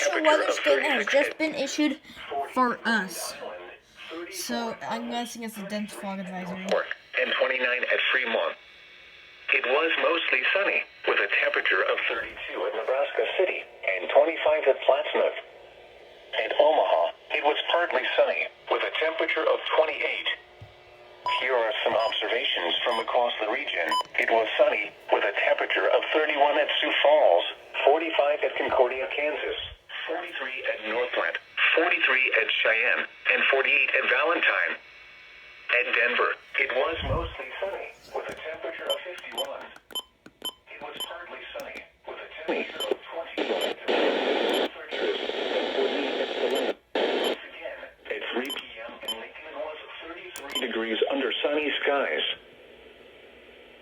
special weather statement has just been issued for us. So I'm guessing it's a dense fog advisory. And 29 at Fremont. It was mostly sunny, with a temperature of 32 at Nebraska City and 25 at Plattsmouth. At Omaha, it was partly sunny, with a temperature of 28. Here are some observations from across the region. It was sunny, with a temperature of 31 at Sioux Falls, 45 at Concordia, Kansas, 43 at Northland, 43 at Cheyenne, and 48 at Valentine. At Denver, it was mostly sunny, with a temperature of 51. It was partly sunny, with a temperature of 21. Once again, at 3 p.m. in Lincoln, it was 33 degrees under sunny skies.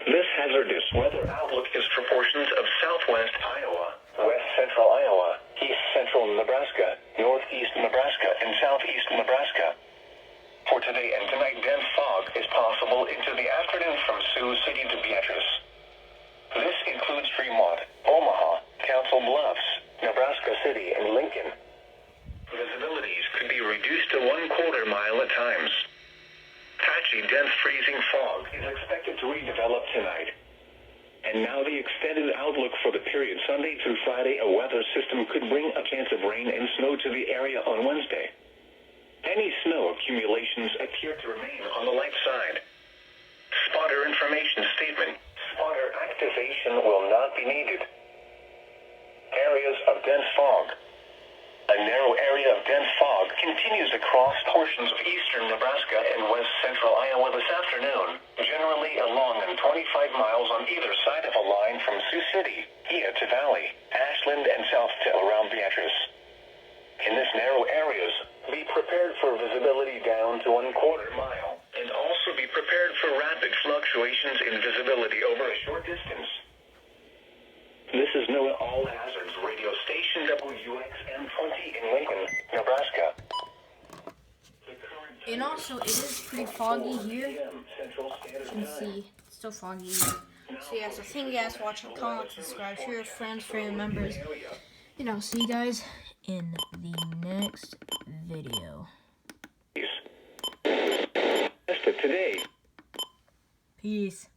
This hazardous weather outlook is for portions of southwest Iowa, west central Iowa, east central Nebraska, northeast Nebraska, and southeast Nebraska. For today and tonight, dense fog is possible into the afternoon from Sioux City to Beatrice. This includes Fremont, Omaha, Council Bluffs, Nebraska City, and Lincoln. Visibilities could be reduced to 1/4 mile at times. Patchy, dense freezing fog is expected to redevelop tonight. And now the extended outlook for the period Sunday through Friday. A weather system could bring a chance of rain and snow to the area on Wednesday. Any snow accumulations appear to remain on the light side. Spotter information statement. Spotter activation will not be needed. Areas of dense fog. A narrow area of dense fog continues across portions of eastern Nebraska and west central Iowa this afternoon, generally along and 25 miles on either side of a line from Sioux City, Ea to Valley, Ashland, and south to around Beatrice. In this narrow areas, be prepared for visibility down to 1/4 mile, and also be prepared for rapid fluctuations in visibility over a short distance. This is NOAA All Hazards radio station WXM20 in Lincoln, Nebraska. And also, it is pretty foggy here. You can see, it's still foggy. So yeah, so thank you guys for watching. Comment, subscribe, share your friends, family members. And I'll see you guys in the next video. Today. Peace.